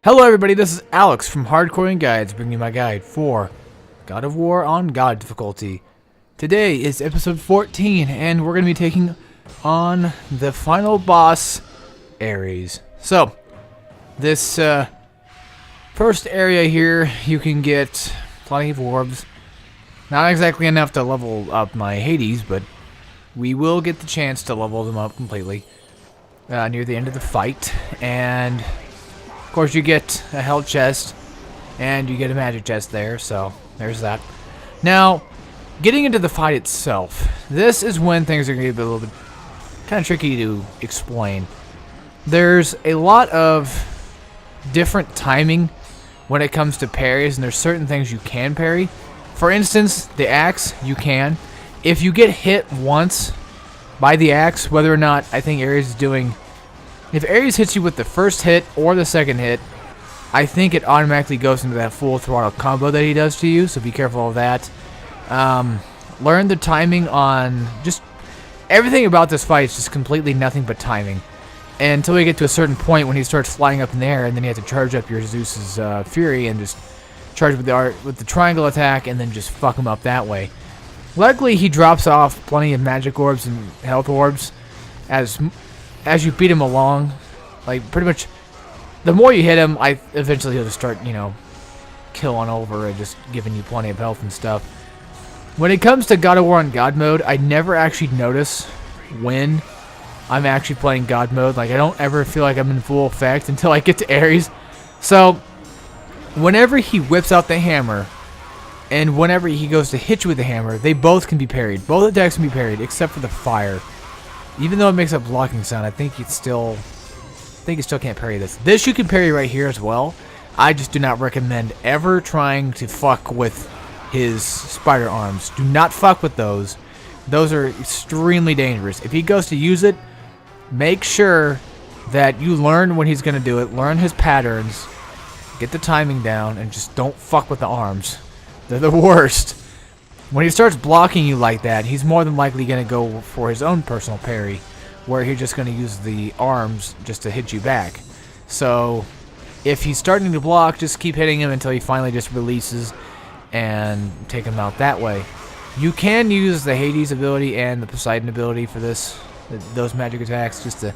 Hello everybody, this is Alex from Hardcorian Guides, bringing you my guide for God of War on God difficulty. Today is episode 14, and we're going to be taking on the final boss, Ares. So, this first area here, you can get plenty of orbs. Not exactly enough to level up my Hades, but we will get the chance to level them up completely near the end of the fight, and of course, you get a health chest, and you get a magic chest there, so there's that. Now, getting into the fight itself, this is when things are going to be a little bit kind of tricky to explain. There's a lot of different timing when it comes to parries, and there's certain things you can parry. For instance, the axe, you can. If you get hit once by the axe, whether or not I think Ares is doing... If Ares hits you with the first hit or the second hit, I think it automatically goes into that full throttle combo that he does to you, so be careful of that. Learn the timing on just everything about this fight is just completely nothing but timing. And until we get to a certain point when he starts flying up in the air, and then you have to charge up your Zeus's Fury and just charge with the triangle attack and then just fuck him up that way. Luckily, he drops off plenty of magic orbs and health orbs as you beat him along. Like, pretty much, the more you hit him, eventually he'll just start, killing over and just giving you plenty of health and stuff. When it comes to God of War on God mode, I never actually notice when I'm actually playing God mode. Like, I don't ever feel like I'm in full effect until I get to Ares. So, whenever he whips out the hammer, and whenever he goes to hit you with the hammer, they both can be parried. Both attacks can be parried, except for the fire. Even though it makes a blocking sound, I think you still can't parry this. This you can parry right here as well. I just do not recommend ever trying to fuck with his spider arms. Do not fuck with those. Those are extremely dangerous. If he goes to use it, make sure that you learn when he's going to do it. Learn his patterns. Get the timing down, and just don't fuck with the arms. They're the worst. When he starts blocking you like that, he's more than likely going to go for his own personal parry, where he's just going to use the arms just to hit you back. So, if he's starting to block, just keep hitting him until he finally just releases and take him out that way. You can use the Hades ability and the Poseidon ability for those magic attacks just to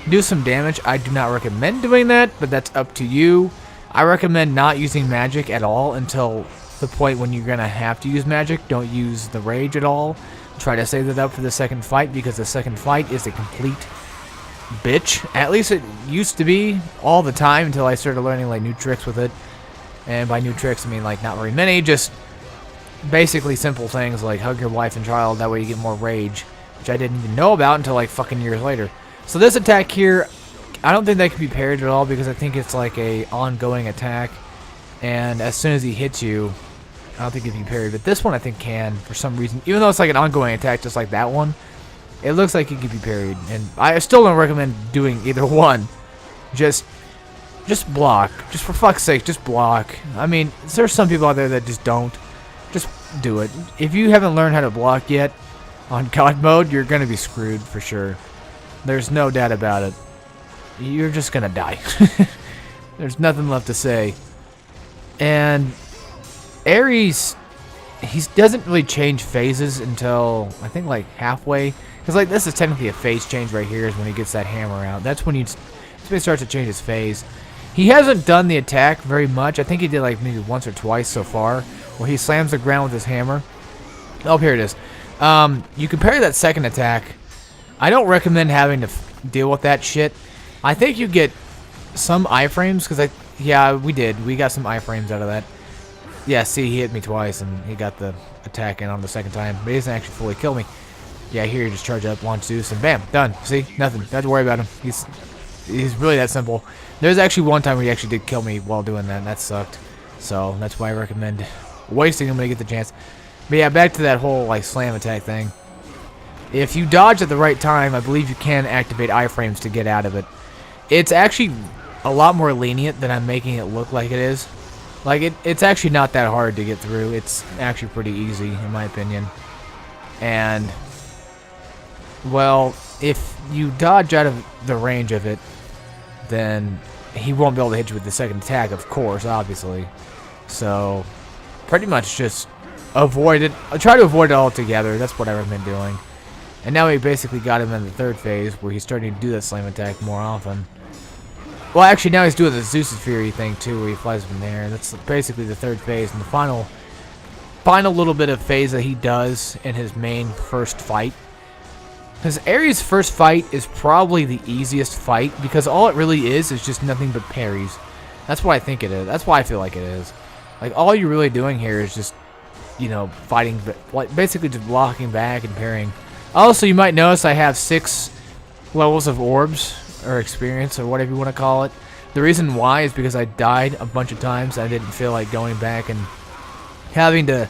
do some damage. I do not recommend doing that, but that's up to you. I recommend not using magic at all until the point when you're going to have to use magic. Don't use the rage at all. Try to save that up for the second fight, because the second fight is a complete bitch. At least it used to be all the time until I started learning like new tricks with it. And by new tricks, I mean like not very many, just basically simple things like hug your wife and child, that way you get more rage, which I didn't even know about until like fucking years later. So this attack here, I don't think that can be parried at all, because I think it's like a ongoing attack, and as soon as he hits you, I don't think it can be parried. But this one I think can, for some reason. Even though it's like an ongoing attack just like that one, it looks like it can be parried. And I still don't recommend doing either one. Just block. Just for fuck's sake, just block. I mean, there's some people out there that just don't. Just do it. If you haven't learned how to block yet on God mode, you're going to be screwed for sure. There's no doubt about it. You're just going to die. There's nothing left to say. And Ares, he doesn't really change phases until, I think, like halfway. Because, like, this is technically a phase change right here is when he gets that hammer out. That's when he starts to change his phase. He hasn't done the attack very much. I think he did, like, maybe once or twice so far, where he slams the ground with his hammer. Oh, here it is. You can parry that second attack. I don't recommend having to deal with that shit. I think you get some iframes, because yeah, we did. We got some iframes out of that. Yeah, see, he hit me twice, and he got the attack in on the second time, but he doesn't actually fully kill me. Yeah, here you just charge up, launch Zeus, and bam, done. See, nothing. Don't have to worry about him. He's really that simple. There's actually one time where he actually did kill me while doing that, and that sucked. So that's why I recommend wasting him when you get the chance. But yeah, back to that whole like slam attack thing. If you dodge at the right time, I believe you can activate iframes to get out of it. It's actually a lot more lenient than I'm making it look like it is. Like, it's actually not that hard to get through. It's actually pretty easy, in my opinion. And, well, if you dodge out of the range of it, then he won't be able to hit you with the second attack, of course, obviously. So, pretty much just avoid it. I'll try to avoid it altogether. That's what I've been doing. And now we basically got him in the third phase, where he's starting to do that slam attack more often. Well, actually, now he's doing the Zeus's Fury thing, too, where he flies up in there. That's basically the third phase, and the final little bit of phase that he does in his main first fight. Because Ares' first fight is probably the easiest fight, because all it really is just nothing but parries. That's what I think it is. That's why I feel like it is. Like, all you're really doing here is just, you know, fighting, like, basically just blocking back and parrying. Also, you might notice I have 6 levels of orbs, or experience, or whatever you want to call it. The reason why is because I died a bunch of times. I didn't feel like going back and having to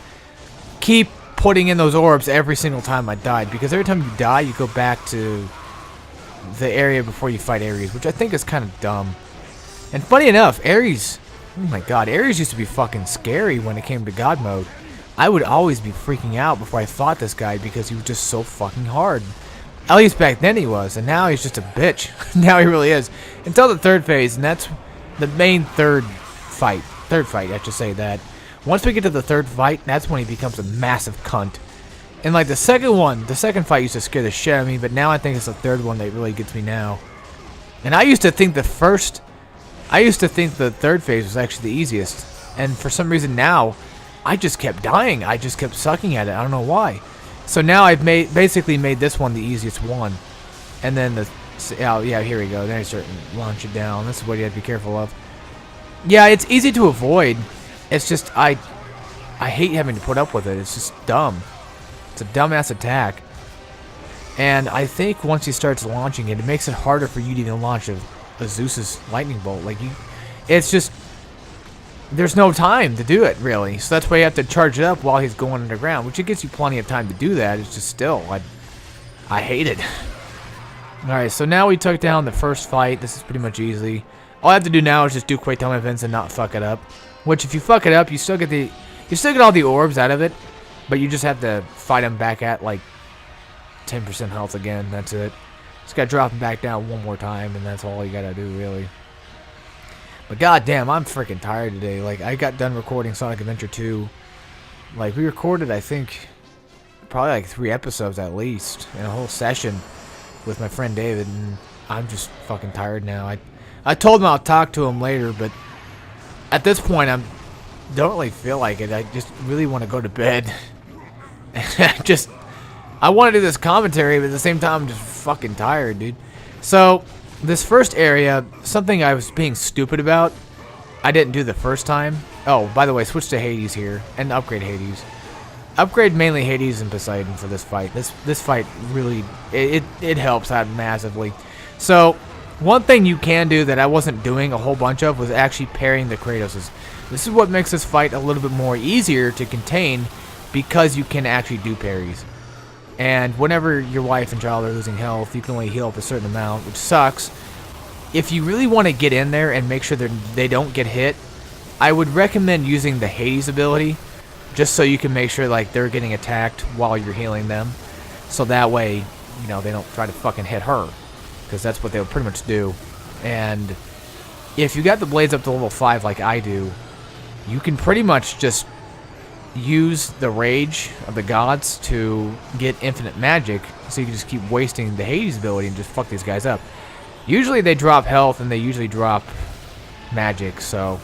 keep putting in those orbs every single time I died, because every time you die, you go back to the area before you fight Ares, which I think is kind of dumb. And funny enough, Ares, oh my god, Ares used to be fucking scary when it came to God mode. I would always be freaking out before I fought this guy because he was just so fucking hard. At least back then he was, and now he's just a bitch. Now he really is. Until the third phase, and that's the main third fight. Third fight, I should say that. Once we get to the third fight, that's when he becomes a massive cunt. And like the second fight used to scare the shit out of me, but now I think it's the third one that really gets me now. And I used to think the third phase was actually the easiest. And for some reason now, I just kept dying. I just kept sucking at it. I don't know why. So now I've basically made this one the easiest one. And then oh yeah, here we go. Then I start to launch it down. This is what you have to be careful of. Yeah, it's easy to avoid. It's just, I hate having to put up with it. It's just dumb. It's a dumbass attack. And I think once he starts launching it, it makes it harder for you to even launch a Zeus's lightning bolt. Like, it's just, there's no time to do it, really. So that's why you have to charge it up while he's going underground, which it gives you plenty of time to do that. It's just still, I hate it. Alright, so now we took down the first fight. This is pretty much easy. All I have to do now is just do quick time events and not fuck it up. Which, if you fuck it up, you still get all the orbs out of it, but you just have to fight him back at like 10% health again. That's it. Just gotta drop him back down one more time, and that's all you gotta do, really. But goddamn, I'm freaking tired today. Like, I got done recording Sonic Adventure 2. Like, we recorded, I think, probably like 3 episodes at least in a whole session with my friend David, and I'm just fucking tired now. I told him I'll talk to him later, but at this point, I don't really feel like it. I just really want to go to bed. I want to do this commentary, but at the same time, I'm just fucking tired, dude. So, this first area, something I was being stupid about, I didn't do the first time. Oh, by the way, switch to Hades here, and upgrade Hades. Upgrade mainly Hades and Poseidon for this fight. This fight really, it helps out massively. So, one thing you can do that I wasn't doing a whole bunch of was actually parrying the Kratoses. This is what makes this fight a little bit more easier to contain, because you can actually do parries. And whenever your wife and child are losing health, you can only heal up a certain amount, which sucks. If you really want to get in there and make sure they don't get hit, I would recommend using the Hades ability, just so you can make sure like they're getting attacked while you're healing them. So that way, you know, they don't try to fucking hit her, because that's what they'll pretty much do. And if you got the blades up to level 5 like I do, you can pretty much just use the rage of the gods to get infinite magic, so you can just keep wasting the Hades ability and just fuck these guys up. Usually they drop health and they usually drop magic, so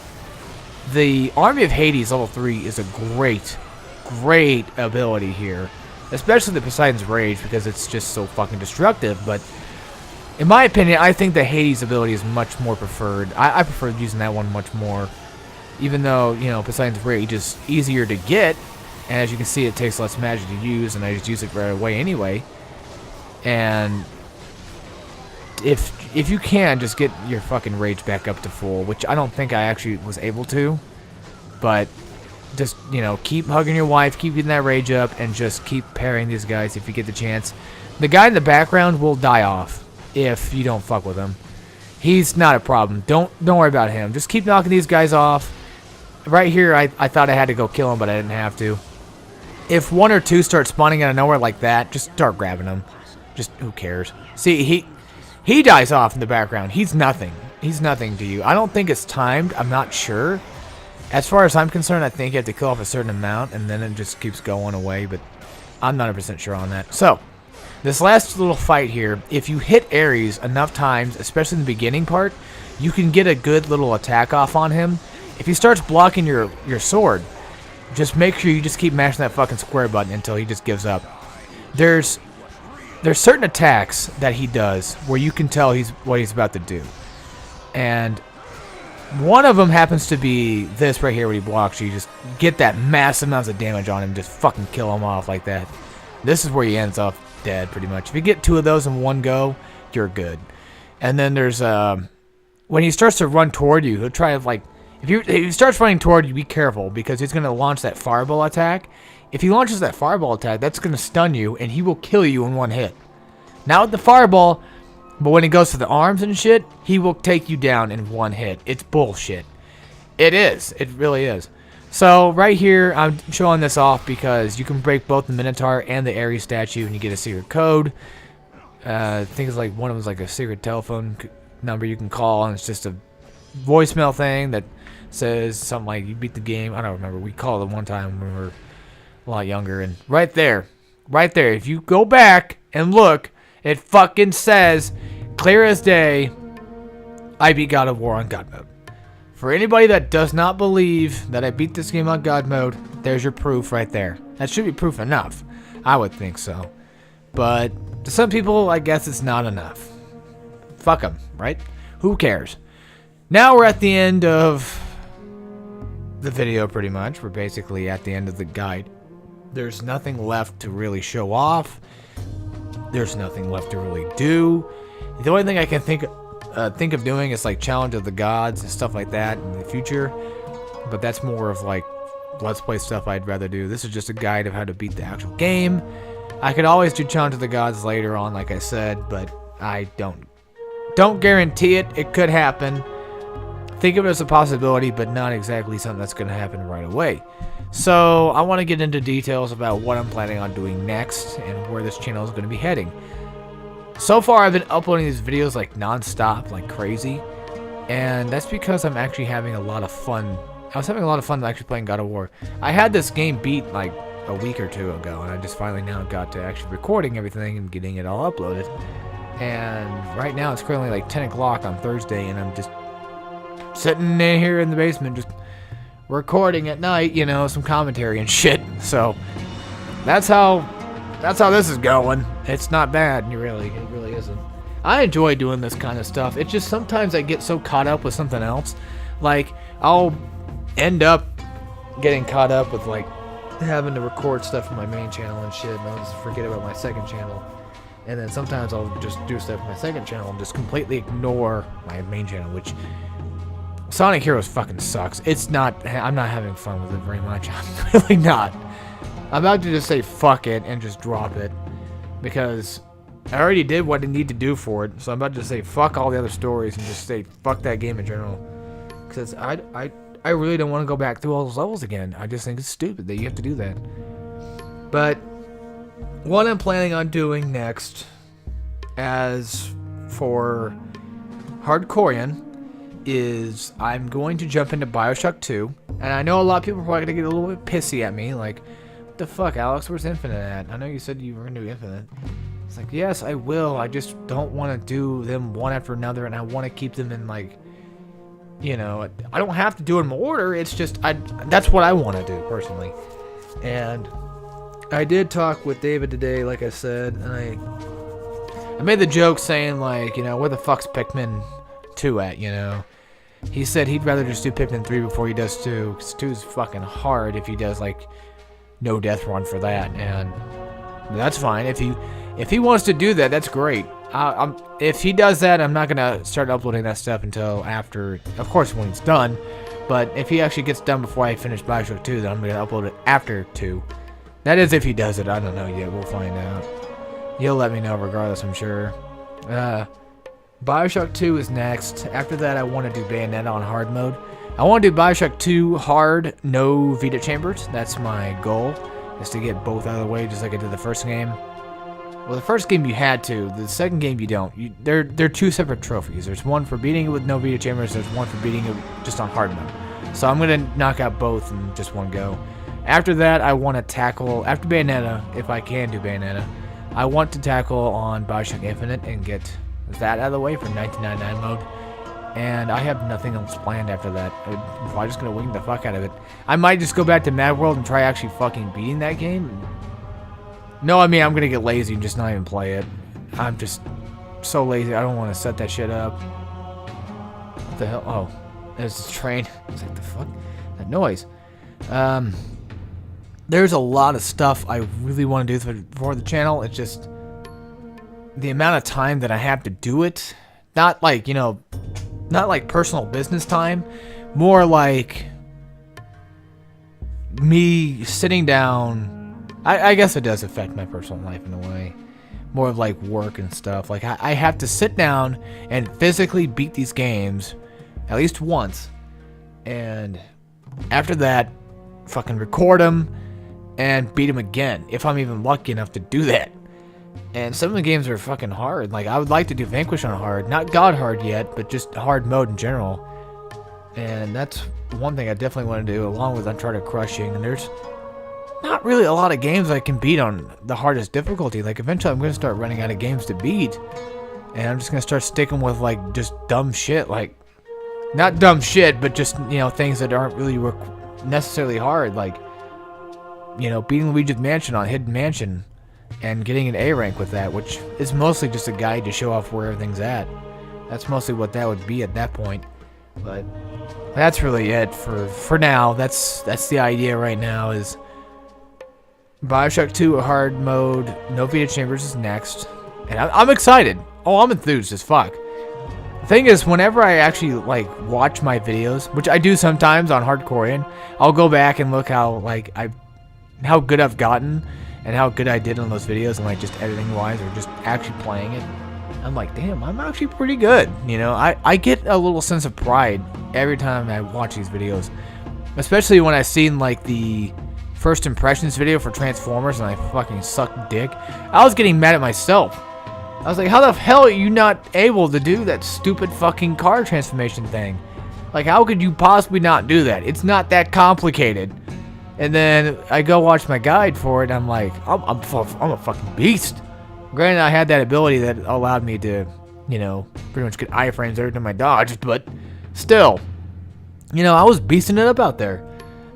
the Army of Hades level 3 is a great ability here, especially the Poseidon's Rage, because it's just so fucking destructive. But in my opinion, I think the Hades ability is much more preferred. I prefer using that one much more. Even though, you know, Poseidon's Rage is easier to get, and as you can see, it takes less magic to use, and I just use it right away anyway. And if you can, just get your fucking rage back up to full, which I don't think I actually was able to. But just, you know, keep hugging your wife, keep getting that rage up, and just keep parrying these guys if you get the chance. The guy in the background will die off if you don't fuck with him. He's not a problem. Don't worry about him. Just keep knocking these guys off. Right here, I thought I had to go kill him, but I didn't have to. If 1 or 2 start spawning out of nowhere like that, just start grabbing them. Just, who cares? See, he dies off in the background. He's nothing. He's nothing to you. I don't think it's timed. I'm not sure. As far as I'm concerned, I think you have to kill off a certain amount, and then it just keeps going away, but I'm not 100% sure on that. So, this last little fight here, if you hit Ares enough times, especially in the beginning part, you can get a good little attack off on him. If he starts blocking your sword, just make sure you just keep mashing that fucking square button until he just gives up. There's certain attacks that he does where you can tell what he's about to do. And one of them happens to be this right here when he blocks you. You just get that massive amounts of damage on him, just fucking kill him off like that. This is where he ends up dead pretty much. If you get 2 of those in one go, you're good. And then there's when he starts to run toward you, he'll try to like if he starts running toward you, be careful because he's going to launch that fireball attack. If he launches that fireball attack, that's going to stun you and he will kill you in one hit. Not with the fireball, but when he goes to the arms and shit, he will take you down in one hit. It's bullshit. It is. It really is. So right here, I'm showing this off because you can break both the Minotaur and the Ares statue and you get a secret code. I think it's like one of them is like a secret telephone number you can call, and it's just a voicemail thing that says something like you beat the game. I don't remember. We called it one time when we were a lot younger, and right there, if you go back and look, it fucking says, clear as day, I beat God of War on God mode. For anybody that does not believe that I beat this game on God mode, there's your proof right there. That should be proof enough. I would think so. But to some people, I guess it's not enough. Fuck them, right? Who cares? Now we're at the end of the video pretty much. We're basically at the end of the guide. There's nothing left to really show off. There's nothing left to really do. The only thing I can think of doing is like Challenge of the Gods and stuff like that in the future. But that's more of like Let's Play stuff I'd rather do. This is just a guide of how to beat the actual game. I could always do Challenge of the Gods later on, like I said, but I don't guarantee it. It could happen. Think of it as a possibility, but not exactly something that's going to happen right away. So I want to get into details about what I'm planning on doing next and where this channel is going to be heading. So far, I've been uploading these videos like non-stop, like crazy, and that's because I'm actually having a lot of fun. I was having a lot of fun actually playing God of War. I had this game beat like a week or 2 ago, and I just finally now got to actually recording everything and getting it all uploaded. And right now it's currently like 10 o'clock on Thursday, and I'm just sitting in here in the basement just recording at night, you know, some commentary and shit. So that's how this is going. It's not bad, it really isn't. I enjoy doing this kind of stuff. It's just sometimes I get so caught up with something else. Like I'll end up getting caught up with like having to record stuff for my main channel and shit, and I'll just forget about my second channel. And then sometimes I'll just do stuff for my second channel and just completely ignore my main channel, which Sonic Heroes fucking sucks. It's not, I'm not having fun with it very much. I'm really not. I'm about to just say fuck it and just drop it because I already did what I need to do for it. So I'm about to say fuck all the other stories and just say fuck that game in general. Because I really don't want to go back through all those levels again. I just think it's stupid that you have to do that. But what I'm planning on doing next, as for Hardcorian, is I'm going to jump into Bioshock 2. And I know a lot of people are probably going to get a little bit pissy at me. Like, what the fuck, Alex? Where's Infinite at? I know you said you were going to do Infinite. It's like, yes, I will. I just don't want to do them one after another. And I want to keep them in, like, you know, I don't have to do them in order. It's just, that's what I want to do, personally. And I did talk with David today, like I said. And I made the joke saying, like, you know, where the fuck's Pikmin 2 at, you know? He said he'd rather just do Pikmin 3 before he does 2, because 2 is fucking hard if he does, like, no death run for that, and that's fine. If he wants to do that, that's great. If he does that, I'm not gonna start uploading that stuff until after, of course, when it's done, but if he actually gets done before I finish Bioshock 2, then I'm gonna upload it after 2. That is if he does it. I don't know yet. We'll find out. You'll let me know regardless, I'm sure. Bioshock 2 is next. After that, I want to do Bayonetta on hard mode. I want to do Bioshock 2 hard, no Vita chambers. That's my goal, is to get both out of the way, just like I did the first game. Well, the first game you had to. The second game you don't. They're two separate trophies. There's one for beating it with no beta chambers. There's one for beating it just on hard mode. So I'm gonna knock out both in just one go. After that, I want to tackle after Bayonetta, if I can do Bayonetta. I want to tackle on BioShock Infinite and get that out of the way for 1999 mode. And I have nothing else planned after that. I'm probably just gonna wing the fuck out of it. I might just go back to Mad World and try actually fucking beating that game. No, I mean, I'm gonna get lazy and just not even play it. I'm just so lazy. I don't want to set that shit up. What the hell? Oh, there's this train. It's like, the fuck? That noise. There's a lot of stuff I really want to do for the channel. It's just the amount of time that I have to do it. Not like, you know, not like personal business time. More like me sitting down. I guess it does affect my personal life in a way. More of like work and stuff. Like I have to sit down and physically beat these games at least once. And after that, fucking record them and beat them again. If I'm even lucky enough to do that. And some of the games are fucking hard. Like I would like to do Vanquish on hard. Not God hard yet, but just hard mode in general. And that's one thing I definitely want to do along with Uncharted Crushing. And there's not really a lot of games I can beat on the hardest difficulty. Like eventually I'm going to start running out of games to beat. And I'm just going to start sticking with like just dumb shit. Like, not dumb shit, but just, you know, things that aren't really necessarily hard. Like, you know, beating Luigi's Mansion on Hidden Mansion. And getting an A rank with that, which is mostly just a guide to show off where everything's at. That's mostly what that would be at that point. But that's really it for now. That's the idea right now is BioShock 2 hard mode, no Vita Chambers is next. And I'm excited. Oh, I'm enthused as fuck. The thing is, whenever I actually like watch my videos, which I do sometimes on Hardcorian, I'll go back and look how good I've gotten. And how good I did on those videos, and like just editing wise, or just actually playing it. I'm like, damn, I'm actually pretty good. You know, I get a little sense of pride every time I watch these videos. Especially when I seen like the first impressions video for Transformers and I fucking sucked dick. I was getting mad at myself. I was like, how the hell are you not able to do that stupid fucking car transformation thing? Like, how could you possibly not do that? It's not that complicated. And then I go watch my guide for it, and I'm like, I'm a fucking beast. Granted, I had that ability that allowed me to, you know, pretty much get iframes every time I dodged, but still, you know, I was beasting it up out there.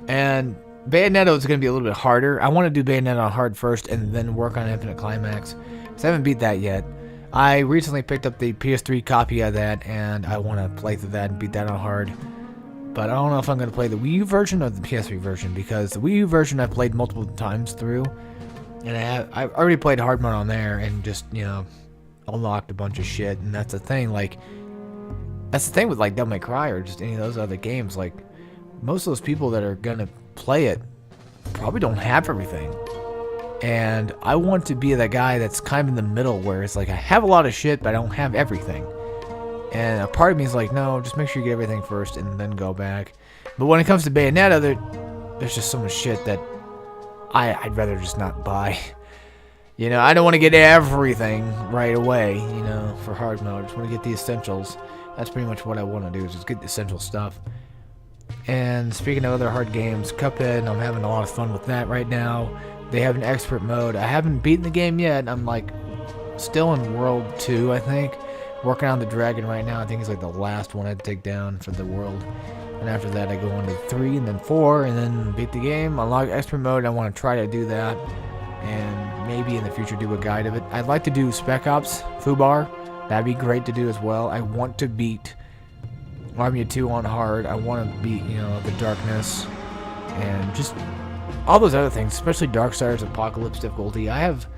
And Bayonetta is going to be a little bit harder. I want to do Bayonetta on hard first, and then work on Infinite Climax, because I haven't beat that yet. I recently picked up the PS3 copy of that, and I want to play through that and beat that on hard. But I don't know if I'm going to play the Wii U version or the PS3 version, because the Wii U version I've played multiple times through, and I've already played hard mode on there and just, you know, unlocked a bunch of shit. And that's the thing, like, that's the thing with like Devil May Cry or just any of those other games. Like, most of those people that are going to play it probably don't have everything. And I want to be that guy that's kind of in the middle, where it's like I have a lot of shit, but I don't have everything. And a part of me is like, no, just make sure you get everything first and then go back. But when it comes to Bayonetta, there's just so much shit that I'd rather just not buy. You know, I don't want to get everything right away, you know, for hard mode. I just want to get the essentials. That's pretty much what I want to do, is just get the essential stuff. And speaking of other hard games, Cuphead, I'm having a lot of fun with that right now. They have an expert mode. I haven't beaten the game yet. I'm like still in World 2, I think. Working on the dragon right now. I think it's like the last one I'd take down for the world. And after that I go on to 3 and then 4 and then beat the game. Unlock expert mode. I want to try to do that. And maybe in the future do a guide of it. I'd like to do Spec Ops Fubar. That'd be great to do as well. I want to beat Army of 2 on hard. I want to beat, you know, the Darkness. And just all those other things. Especially Darksiders Apocalypse difficulty. I have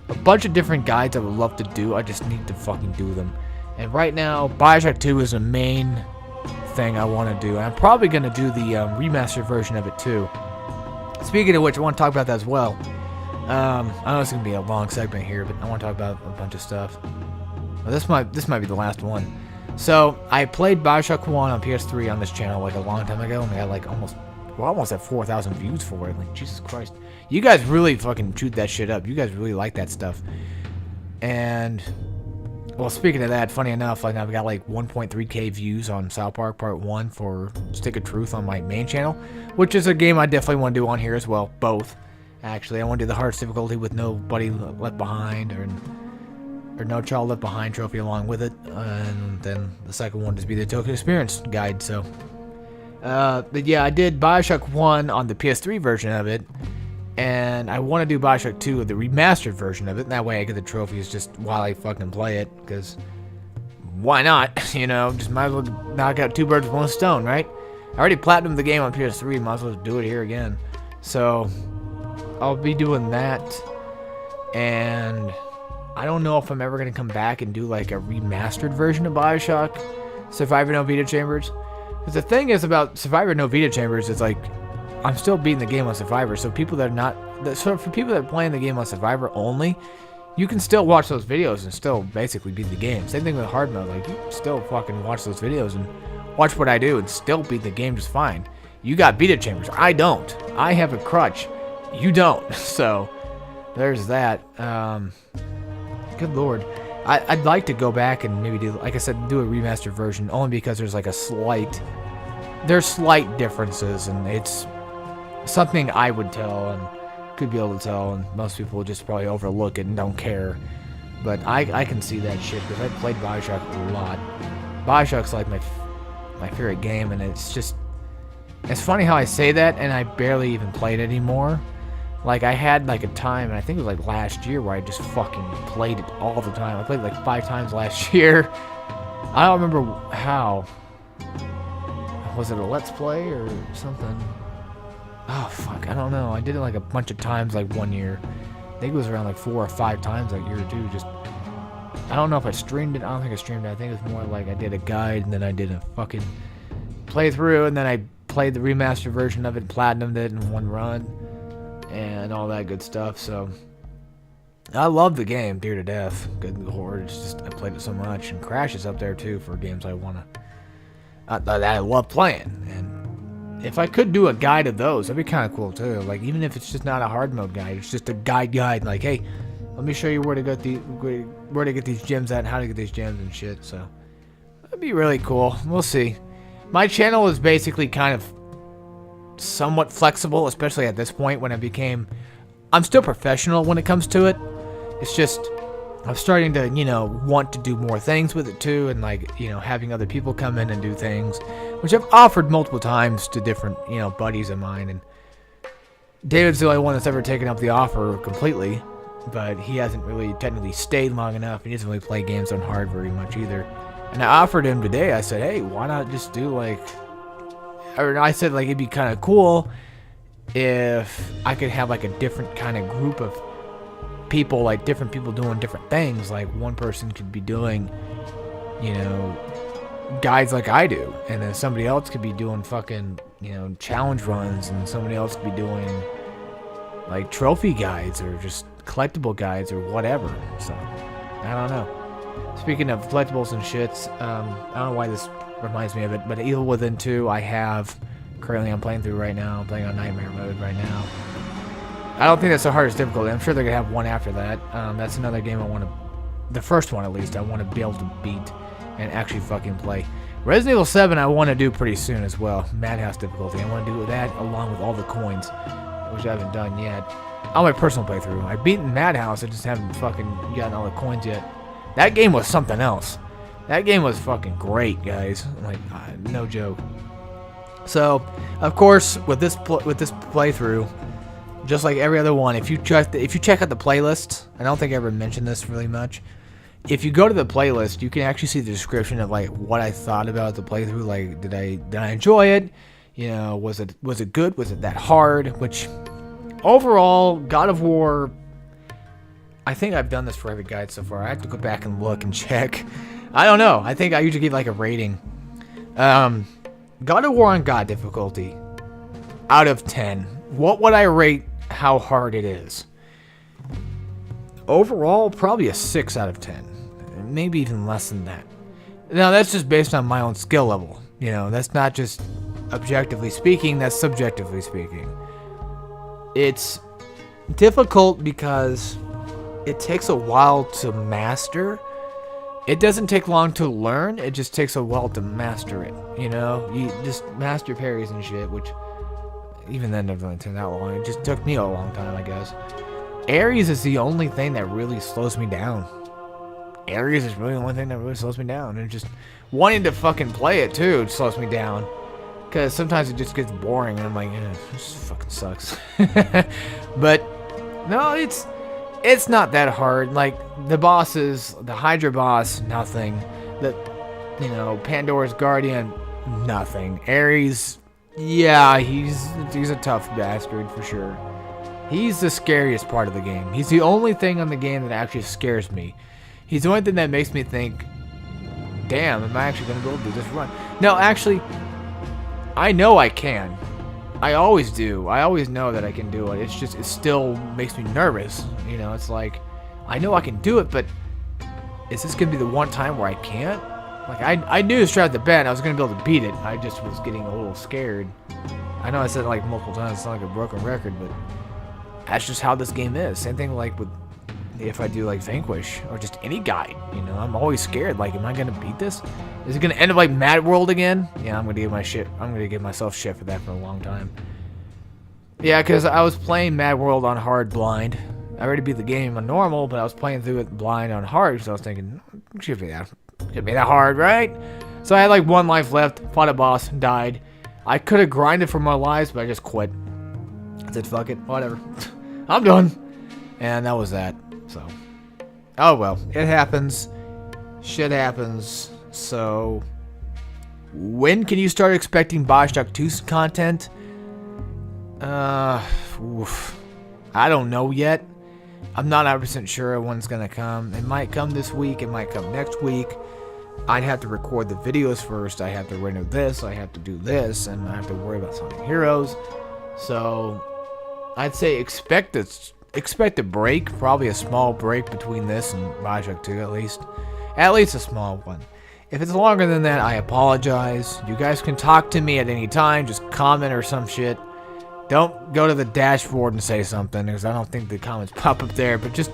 a bunch of different guides I would love to do. I just need to fucking do them. And right now, BioShock 2 is the main thing I want to do. And I'm probably going to do the remastered version of it too. Speaking of which, I want to talk about that as well. I know it's going to be a long segment here, but I want to talk about a bunch of stuff. Well, this might be the last one. So, I played BioShock 1 on PS3 on this channel like a long time ago, and we had like almost at 4,000 views for it. Like, Jesus Christ. You guys really fucking chewed that shit up. You guys really like that stuff. And well, speaking of that, funny enough, like I've got like 1.3k views on South Park Part 1 for Stick of Truth on my main channel, which is a game I definitely want to do on here as well. Both, actually. I want to do the hardest difficulty with nobody left behind, or no child left behind trophy along with it, and then the second one just be the Tokyo Experience guide. So, but yeah, I did Bioshock 1 on the PS3 version of it. And I want to do Bioshock 2, the remastered version of it. And that way I get the trophies just while I fucking play it. Because why not? You know, just might as well knock out 2 birds with 1 stone, right? I already platinumed the game on PS3. Might as well do it here again. So I'll be doing that. And I don't know if I'm ever going to come back and do like a remastered version of Bioshock Survivor No Vita Chambers. Because the thing is about Survivor No Vita Chambers is like, I'm still beating the game on Survivor, so people that are not, so for people that are playing the game on Survivor only, you can still watch those videos and still basically beat the game. Same thing with hard mode, like you can still fucking watch those videos and watch what I do and still beat the game just fine. You got beta chambers, I don't. I have a crutch, you don't. So there's that. Good lord. I'd like to go back and maybe do, like I said, do a remastered version only because there's like there's slight differences, and it's something I would tell and could be able to tell, and most people just probably overlook it and don't care. But I can see that shit because I played Bioshock a lot. Bioshock's like my favorite game, and it's funny how I say that and I barely even play it anymore. Like I had like a time, and I think it was like last year, where I just fucking played it all the time. I played it like 5 times last year. I don't remember how. Was it a Let's Play or something? Oh, fuck, I don't know. I did it like a bunch of times like one year. I think it was around like 4 or 5 times that year too. Just, I don't know if I streamed it. I don't think I streamed it. I think it was more like I did a guide, and then I did a fucking playthrough, and then I played the remastered version of it and platinumed it in one run, and all that good stuff. So, I love the game, dear to death. Good lord, it's just, I played it so much. And Crash is up there too for games I want to, that I love playing. And if I could do a guide of those, that'd be kind of cool too. Like, even if it's just not a hard mode guide, it's just a guide. Like, hey, let me show you where to get these gems at, and how to get these gems and shit. So that'd be really cool. We'll see. My channel is basically kind of somewhat flexible, especially at this point when I'm still professional when it comes to it. It's just, I'm starting to, want to do more things with it too, and like, having other people come in and do things, which I've offered multiple times to different, buddies of mine, and David's the only one that's ever taken up the offer completely, but he hasn't really technically stayed long enough. He doesn't really play games on hard very much either. And I offered him today, I said, hey, why not just do I said like it'd be kind of cool if I could have like a different kind of group of people, like different people doing different things. Like one person could be doing, guides like I do, and then somebody else could be doing fucking, challenge runs, and somebody else could be doing like trophy guides or just collectible guides or whatever. So I don't know. Speaking of collectibles and shits, I don't know why this reminds me of it, but Evil Within 2 currently I'm playing through right now. I'm playing on Nightmare mode right now. I don't think that's the hardest difficulty. I'm sure they're going to have one after that. That's another game I want to, the first one at least, I want to be able to beat and actually fucking play. Resident Evil 7 I want to do pretty soon as well. Madhouse difficulty. I want to do that along with all the coins, which I haven't done yet. On my personal playthrough. I've beaten Madhouse, I just haven't fucking gotten all the coins yet. That game was something else. That game was fucking great, guys. Like, no joke. So, of course, with this playthrough, just like every other one, if you check out the playlist, I don't think I ever mentioned this really much. If you go to the playlist, you can actually see the description of like what I thought about the playthrough. Like, did I enjoy it? Was it good? Was it that hard? Which, overall, God of War, I think I've done this for every guide so far. I have to go back and look and check. I don't know. I think I usually give like a rating. God of War on God difficulty, out of 10. What would I rate how hard it is? Overall, probably a 6 out of 10. Maybe even less than that. Now, that's just based on my own skill level. That's not just objectively speaking, that's subjectively speaking. It's difficult because it takes a while to master. It doesn't take long to learn, it just takes a while to master it, you know? You just master parries and shit, which even then doesn't really take that long. It just took me a long time, I guess. Aries is the only thing that really slows me down. Aries is really the only thing that really slows me down. And just wanting to fucking play it, too, slows me down. Because sometimes it just gets boring, and I'm like, this fucking sucks. But, no, it's not that hard. Like, the bosses, the Hydra boss, nothing. The, Pandora's Guardian, nothing. Ares, yeah, he's a tough bastard for sure. He's the scariest part of the game. He's the only thing on the game that actually scares me. He's the only thing that makes me think, damn, am I actually going to be able to do this run? No, actually, I know I can. I always do. I always know that I can do it. It's just, it still makes me nervous. You know, it's like, I know I can do it, but is this going to be the one time where I can't? Like, I knew straight at the bat I was going to be able to beat it. I just was getting a little scared. I know I said it like multiple times. It's not like a broken record, but that's just how this game is. Same thing like with if I do like Vanquish or just any guide, I'm always scared. Like, am I gonna beat this? Is it gonna end up like Mad World again? Yeah, I'm gonna give myself shit for that for a long time. Yeah, because I was playing Mad World on hard blind. I already beat the game on normal, but I was playing through it blind on hard, so I was thinking, should be that hard, right? So I had like 1 life left, fought a boss, died. I could have grinded for more lives, but I just quit. I said, fuck it, whatever. I'm done. And that was that. So, oh well, it happens. Shit happens. So, when can you start expecting Bioshock 2's content? I don't know yet. I'm not 100% sure when's gonna come. It might come this week. It might come next week. I'd have to record the videos first. I have to render this. I have to do this, and I have to worry about Sonic Heroes. So, I'd say expect a break, probably a small break between this and Bioshock 2 at least. At least a small one. If it's longer than that, I apologize. You guys can talk to me at any time, just comment or some shit. Don't go to the dashboard and say something, because I don't think the comments pop up there, but just,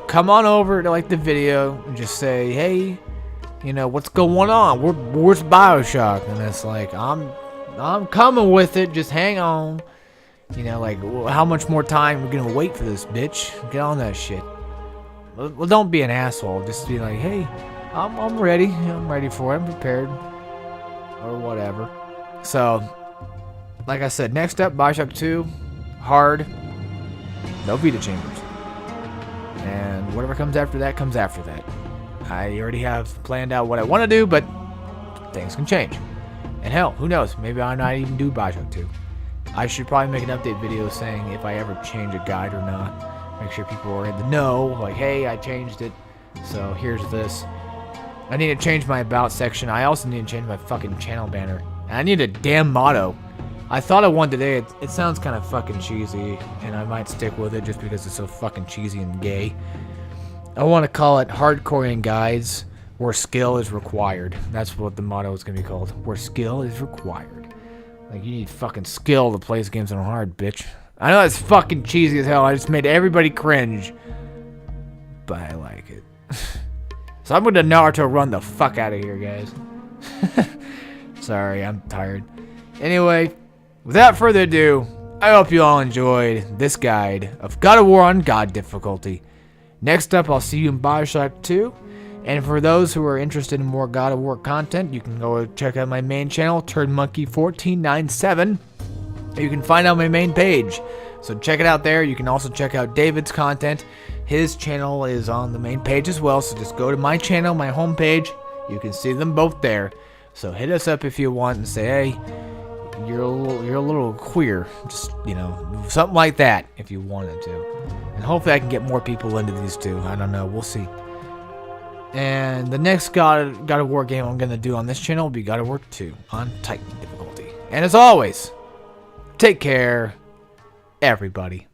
come on over to like the video and just say, hey, what's going on? Where's Bioshock? And it's like, I'm coming with it, just hang on. Like, how much more time we're gonna wait for this, bitch? Get on that shit. Well, don't be an asshole. Just be like, hey, I'm ready. I'm ready for it. I'm prepared. Or whatever. So, like I said, next up, Bioshock 2. Hard. No Vita chambers. And whatever comes after that, comes after that. I already have planned out what I want to do, but things can change. And hell, who knows? Maybe I might even do Bioshock 2. I should probably make an update video saying if I ever change a guide or not. Make sure people are in the know. Like, hey, I changed it. So here's this. I need to change my about section. I also need to change my fucking channel banner. And I need a damn motto. I thought of one today. It sounds kind of fucking cheesy. And I might stick with it just because it's so fucking cheesy and gay. I want to call it Hardcorian Guides where skill is required. That's what the motto is going to be called. Where skill is required. Like, you need fucking skill to play this games on hard, bitch. I know that's fucking cheesy as hell. I just made everybody cringe. But I like it. So I'm gonna Naruto run the fuck out of here, guys. Sorry, I'm tired. Anyway, without further ado, I hope you all enjoyed this guide of God of War on God difficulty. Next up, I'll see you in Bioshock 2. And for those who are interested in more God of War content, you can go check out my main channel, TurnMonkey1497. You can find out my main page. So check it out there. You can also check out David's content. His channel is on the main page as well. So just go to my channel, my homepage. You can see them both there. So hit us up if you want and say, hey, you're a little queer. Just, something like that if you wanted to. And hopefully I can get more people into these two. I don't know. We'll see. And the next God of War game I'm going to do on this channel will be God of War 2 on Titan difficulty. And as always, take care, everybody.